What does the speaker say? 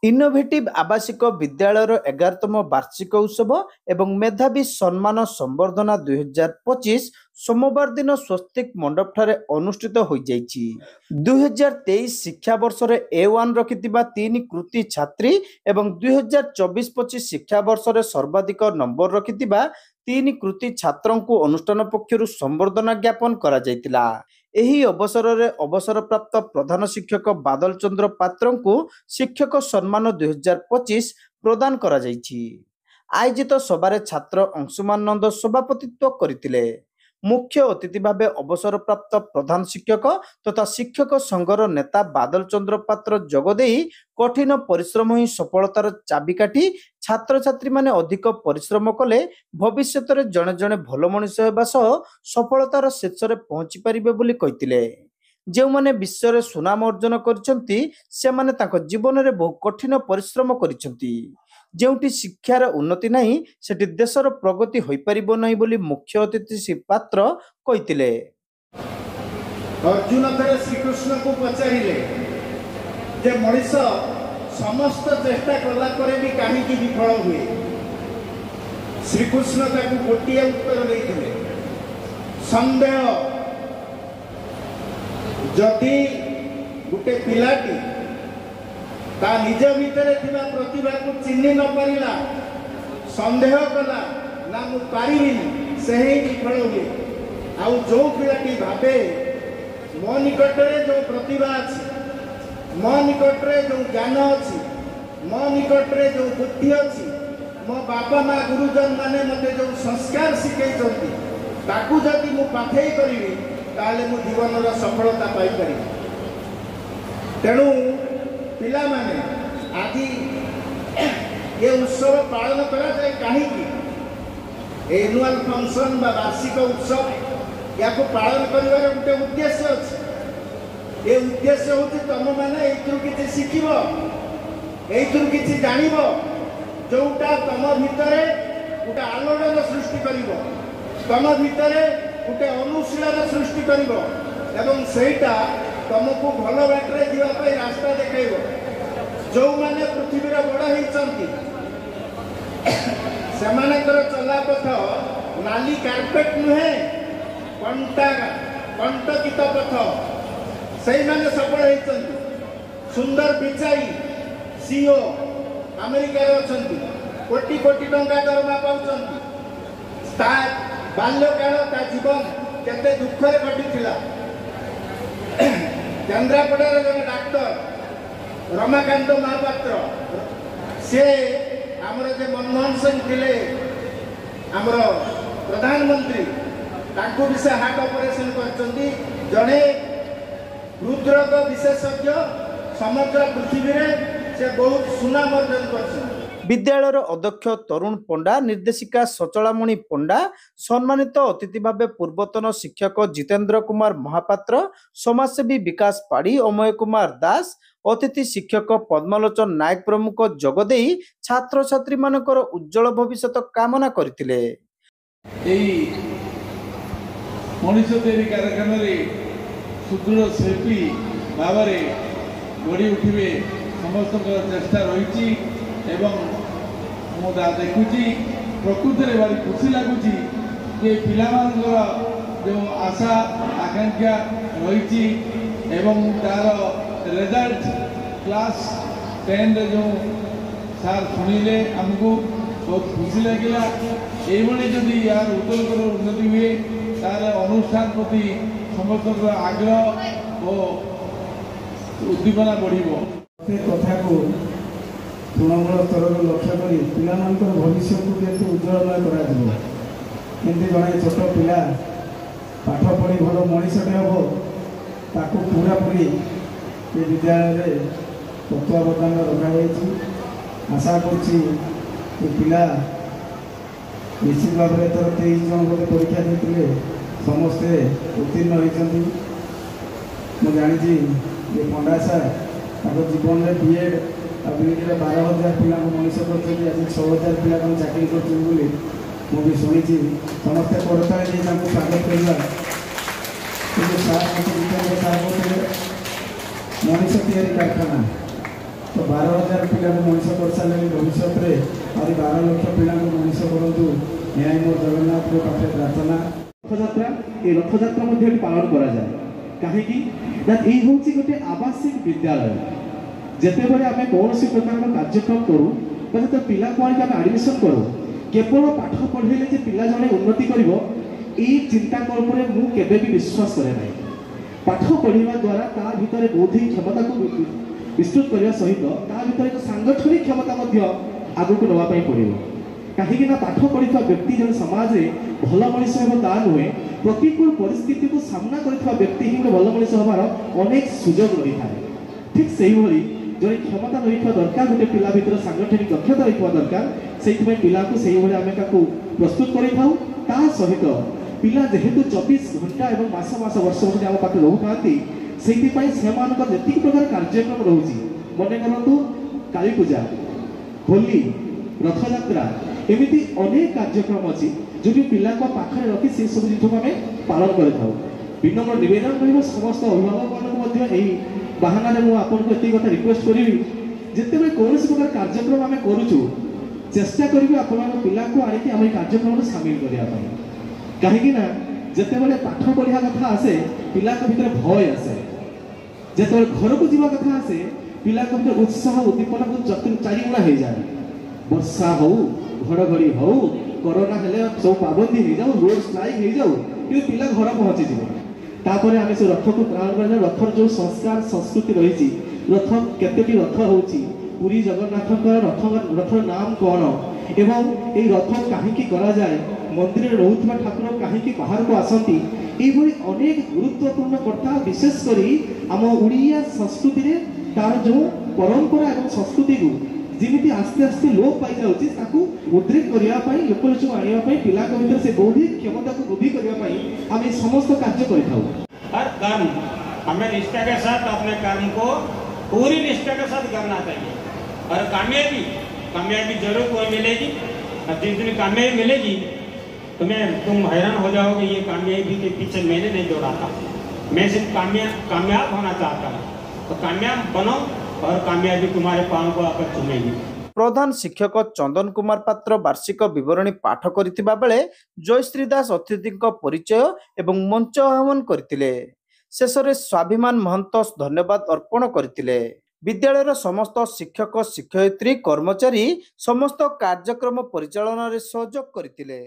इनोभेटिव आवासिक विद्यालयर 11तम वार्षिक उत्सव एवं मेधावी सम्मान संवर्धना 2025 सोमवार दिन स्वस्तिक मंडप ठारे अनुष्ठित हो जाइछि। 2023 शिक्षा वर्ष रे A1 रखिथिबा 3 कृति छात्री एवं 2024-25 शिक्षा वर्ष रे सर्वाधिक नंबर रखिथिबा 3 कृति छात्रों को अनुष्ठान पक्षरु संवर्धना ज्ञापन करा जाइतिला। एही अवसर रे अवसरप्राप्त प्रधान शिक्षक बादल चंद्र पात्र को शिक्षक सम्मान 2025 प्रदान करा जाइछि। आयोजित सभारे छात्र अंशुमान नंद सभापतित्व करथिले। मुख्य अतिथि भावे अवसरप्राप्त प्रधान शिक्षक तथा शिक्षक संघर नेता बादल चंद्र पात्र जोगदेई कठिन परिश्रम ही सफलतार चाबिकाठी छात्र छात्री माने अधिक परिश्रम कले भविष्यत रे जणे जणे भल मनुष्य हेबा सह सफलतार शीर्षरे पहुंची पारिबे बोली कहिथिले। जो माने विश्व रे सुनाम अर्जन करिसंती से माने तांको जीवन रे बहु कठिन परिश्रम करिसंती। जेउटी शिक्षार उन्नति नहीं सेठी देशर प्रगति होई परिबो नहीं बोली मुख्य अतिथि श्री पात्र कहिथिले। अर्जुन थरे श्रीकृष्ण को पचारिले जे मनीष समस्त चेष्टा कला करे भी काहे की विफल हुए। श्रीकृष्ण ताकू गोटिए उत्तर देइथिले, संदेह जदि गुटे पिलाटी ता निज भितरे थिबा प्रतिभा को चिन्हि न परिला, संदेह कला ना मु पारिबिनी, से ही विफल हुए। आउ जो पिलाटी भाबे मो निकटरे जो प्रतिभा अछि, मो निकटरे जो ज्ञान अछि, मो निकटरे जो बुद्धि अछि, मो बापा माँ गुरुजन माने मते जो संस्कार शिखैछन्ति ताकू जदि मु पाठेई करिवि ताले मु जीवनर सफलता पाई परिबि। तेणु पिला माने आदि ये उत्सव पालन करा जाए कहीं एनुअल फंक्शन बा वार्षिक उत्सव या पालन कर गोटे उद्देश्य अच्छे। ये उद्देश्य हूँ तुम मैंने ये शिखब, ये जान जोटा तुम भितर गोटे आलोड़न सृष्टि कर, तुम भितर गोटे अनुशीलन सृष्टि कर, सेटा तुमको भल बाटे जावाई रास्ता देखेब। जो माने पृथ्वी बड़ होती चला पथ नाली कार्पेट नुहे कंटकित पथ से माने सफल होती। सुंदर पिचाई सीओ अमेरिका अच्छी कोटी कोटी टंका दरमा पाँच बाल्यकाल ता जीवन केते दुखरे कटिथिला। केन्द्रापड़ार जन डाक्टर रमाकांत महापात्र से आमर जे मनमोहन सिंह थिले आमर प्रधानमंत्री तांको भी से हार्ट ऑपरेशन करचंती। जड़े हृदरोग विशेषज्ञ समग्र पृथ्वी रे से बहुत सुनाम अर्जन करछन। विद्यालयर अध्यक्ष तरुण पंडा, निर्देशिका सचलामणि पंडा, सम्मानित अतिथि भावे पूर्वतन शिक्षक जितेंद्र कुमार महापात्र, समाजसेवी विकास पाड़ी, अमय कुमार दास, अतिथि शिक्षक पद्मलोचन नायक प्रमुख जोगदेई छात्र छात्री मानकर उज्जवल भविष्य कामना करथिले। मनुष्य तैयारी कारखाना सुदृढ़ शिल्पी भाव गढ़ी उठे समस्त चेष्टा रही देखुची प्रकृत में भारी खुशी लगुच ये पिलामानकर जो आशा आकांक्षा रही तार रिजल्ट क्लास 10 रे जो सार शुणिले आमको बहुत खुशी लगे। ये जदि यार उत्तरकर उन्नति हुए तार अनुष्ठान प्रति समस्त आग्रह और उद्दीपना बढ़ कथा को तृणमूल स्तर लक्ष्य कर पिलामानकर भविष्य को जेतु उज्जवलमय करा जड़े छोट पिला पाठ पढ़ी भल मनीषटे हम ताकू पूरा पूरी ये विद्यालय तत्वावधान रखा। आशा करुँच पिला निश्चित भाव में थर 23 जन बोले परीक्षा देते समस्ते उत्तीर्ण होती। मुझे जानी ये पंडा सार जीवन में बीएड आ बीएड 12,000 पिला मनीष कर आज 6,000 पिला चाकरी कर शुणी समस्ते करता स्वागत करवा कि सार मनीष तैयारी कारखाना तो 12,000 पिला मनीष कर सारे भविष्य में और 12 लाख पिला मनीष करूँ यह मोर जगन्नाथ को पाखे प्रार्थना। रथयात्रा ये रथयात्रा मध्य पालन करा जाए कहीं ये हूँ गोटे आवासिक विद्यालय जिते बड़े आम कौन प्रकार कार्यक्रम करूँ तो पिला को आम आडमिशन करूँ केवल पाठ पढ़ेले पिला जड़े उन्नति कर चिंता कल्पने मुझे भी विश्वास करे ना पाठ पढ़ा द्वारा ता भीतर बौद्धिक क्षमता को विस्तृत करने सहित ता भीतर एक सांगठनिक क्षमता आगक नापी पड़ो कहीं पाठ पढ़ा व्यक्ति जो समाज में भल मनीष ता नुहे प्रतिकूल परिस्थिति को सामना कर व्यक्ति ही गोटे भल मनीष हमार अनेक सुजोग रही है। ठीक से ही जो क्षमता रही दरकार गोटे पिला भीतर सांगठनिक दक्षता रही दरकार से पिला को से आम प्रस्तुत कर सहित पिला जेहेतु 24 घंटा और मास मास वर्ष वर्ष आम पाखे रोता से जी प्रकार कार्यक्रम रोचे मन करूँ काली पूजा होली रथयात्रा एमती अनेक कार्यक्रम अच्छी जो भी पिला पाखे रखी से सब जिन आम पालन कर विनम्र निवेदन रही समस्त अभिभावक बाहाना मुझे कथा रिक्वेस्ट करी जिते कौन प्रकार कार्यक्रम आम करुचु चेष्टा करी आप पिला को आनिक आम कार्यक्रम सामिल करने कहीं जिते बड़े पाठ पढ़ा कथा आसे पिला भीतर भय आसे जिते घर को जावा कथा आसे पिला भीतर उत्साह उद्दीपना को चारिगुणा हो जाए वर्षा हो घड़घड़ी हो कोरोना हेले सब पाबंदी हो जाऊ रोड स्ट्राइक हो जाऊ कि पिला घर पहुंची जाए आम से रथ को प्राण कर रथर जो संस्कार संस्कृति रही रथ केतोटी रथ होची पुरी जगन्नाथ रथर नाम कौन एवं ये रथ कहीं करा जाए मंदिर रोथुवा ठाकुर कहीं बाहर को आसती ये अनेक गुरुत्वपूर्ण कथा विशेषकर आम ओडिया संस्कृति रे तार जो परंपरा और संस्कृति को जमी आस्ते आस्ते लोप पाई जाऊँगी उद्रेक करने लोकलोचन आने पिला भीतर से बौद्धिक क्षमता को वृद्धि करने आम समस्त कार्य कर हर कर्म हमें निष्ठा के साथ अपने कर्म को पूरी निष्ठा के साथ करना चाहिए और कामयाबी जरूर कोई मिलेगी और जिस दिन कामयाबी मिलेगी तुम हैरान हो जाओगे ये कामयाबी के पीछे मैंने नहीं दौड़ा था मैं सिर्फ कामयाब होना चाहता हूँ तो कामयाब बनो और कामयाबी तुम्हारे पाँव को आकर चुमेगी। प्रधान शिक्षक चंदन कुमार पात्र वार्षिक विवरणी पाठ करथिबा बेले जयश्री दास अतिथि परिचय एवं मंच आह्वान करथिले। शेषरे स्वाभिमान महंत धन्यवाद अर्पण करथिले। विद्यालयर समस्त शिक्षक शिक्षयित्री कर्मचारी समस्त कार्यक्रम परिचालन रे सहयोग करथिले।